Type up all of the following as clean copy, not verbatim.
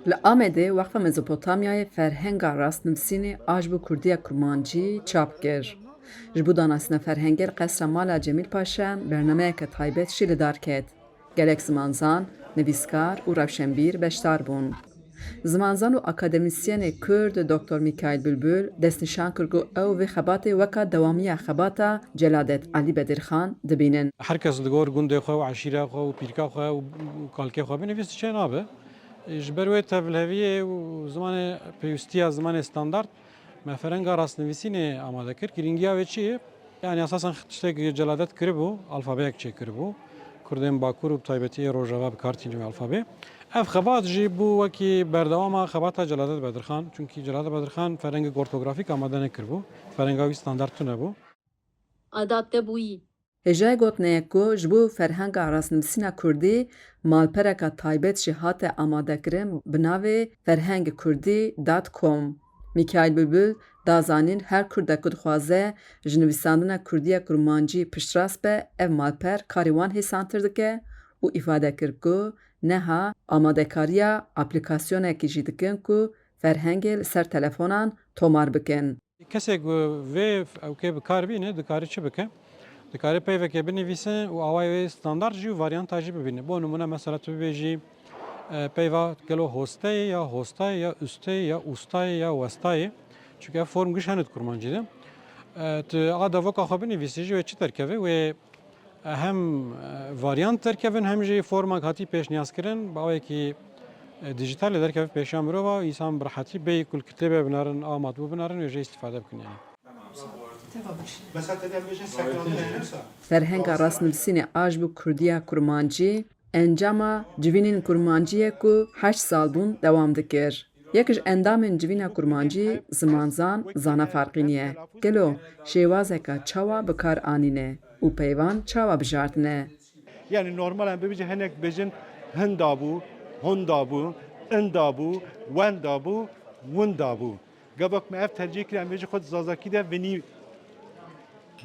Li Amedê Wexfa Mezopotamyayê ferhenga rastnivîsînê a ji bo Kurdiya Kurmancî çap kir. Ji bo danasîna ferhengê li qesra mala Cemîl Paşayan bernameyeke taybet jî li dar ket. Gelek zimanzan, nivîskar û rewşenbîr beşdar bûn. Zimanzan û akademîsyenê Kurd Dr. Mikail Bülbül destnîşan kir ku ew vê xebatê weka dewamiya xebata Celadet Alî Bedirxan dibînin. Her kes li gor gundê xwe û eşîra xwe û pîrka xwe û kalkê xwe binivîst çê nabe. Ji ber wê tevliheviyê û zimanê pêwîstiya zimanê standard me ferenga rastnivîsînê amade kir. Girîngiya wê çi ye? Yani esasen tiştek celadet kiribû, alfabeyek çê kiribû. Kurdên Bakur û taybetî Rojava bi kar tînin wê alfabe. Ev xebat jî bû wekî berdewama xebata Celadet Bedirxan. Çünkü Celadet Bedirxan ferengê ortografîk amade nekiribû. Ferenga wî standard tune bû. Adapte bûyî. Hêjayê gotineyek ku ji bo ferhenga rastnivîsîna Kurdî malpereka taybet jî hate amadekirin bi navê ferhengkurdî.com. Mikail Bülbül da zanîn her Kurdek ku dixwaze ji nivîsandina Kurdiya Kurmancî piştrast be ev malper karê wan hêsantir dike û îfade kir ku neha amadekariya aplîkasyonekî jî dikin ku ferhengê li ser telefonan tomar bikin. Kesek vê ewkê bi kar bîne dikarî çi bike? Dikarî peyvekê binivîse û awayê wê standard jî û varyanta jî bibîne. Bo nimune mesela tu bibêjî peyva gelo hosteyê ya hostayê ya üsteyê ya ustayê ya westayê. Çünkü ev form giş henut kurmancî de. Tu ada voka xwe binivîsî jî wê çi derkeve wê hem varyant derkevin hem jî formak hatî pêşniyazkirin bi awayekî dijitalê derkeve pêşa mirova însan bi rehetî bêyî ku li kitêbê binarin a matbû binarin wê jî îstîfade bikin yani. Ferhenga rastnivîsînê a ji bo Kurdiya Kurmancî encama civînên kurmanciyê ku 8 sal bûn dewam dikir. Yek ji endamên civîna kurmancî zimanzan zana farqîniye. Gelo şêwazeka çawa bikar anîne û peyvan çawa bijartine. Yani normalan bibêje hinek bêjin hin dabû, hûn dabû, in dabû, wen dabû, win dabû. Gebek me ev tercih kirin bêjî xwe zazakî de vinî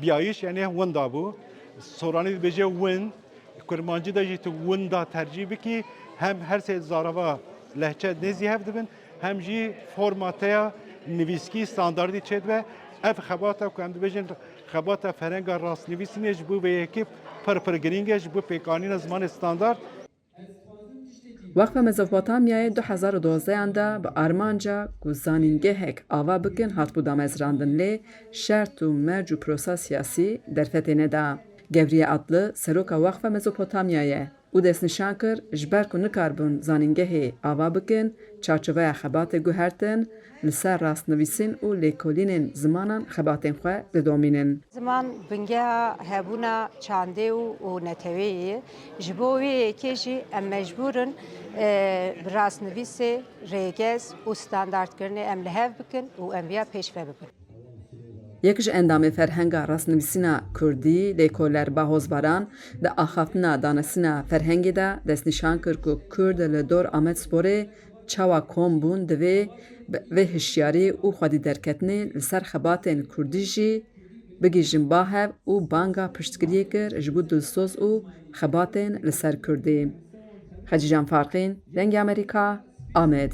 biyayiş yani win dabû. Soranî dibêje win, kurmancî de jî tu win da tercih bikî hem her sê zarava lehçe nêzî hev dibin hem jî formateya nivîskî standardî çêdibe. Ev xebata ku em dibêjin xebata ferenga rastnivîsînê ji bo vê yekê pir girîng e ji bo pêkanîna zimanê standard. Wexfa Mezopotamyayê 2012 da bi armanca ku zanîngehek ava bikin hatbû damezrandin lê şert û merc û prosa siyasî derfetê neda. Gevriye adlı seroka Wexfa Mezopotamyayê û destnîşan kir ji ber ku nikarbin zanîngehê ava bikin çarçoveya xebatê guhertin li ser rastnivîsîn û lêkolînên zimanan xebatên xwe didomînin. Ziman bingeha hebûna çandê û netewê ye. Ji bo wê yekê jî em mecbûrin bi rastnivîsê rêgez û standardkirinê em li hev bikin û em viya pêşve bikin. Yek ji endamê ferhenga rastnivîsîna Kurdî lêkoler Bahozbaran di axaftina danasîna ferhengê de destnîşan kir ku Kurd li dor Amedsporê çawa kom bûn divê vê hişyarî û xwedî derketinê li ser xebatên Kurdî jî bigîjin bahev û banga piştgiriyê kir ji bo dilsoz û xebatên li ser Kurdî. Xecî Can Farqîn, Dengê Amerîka, Amed.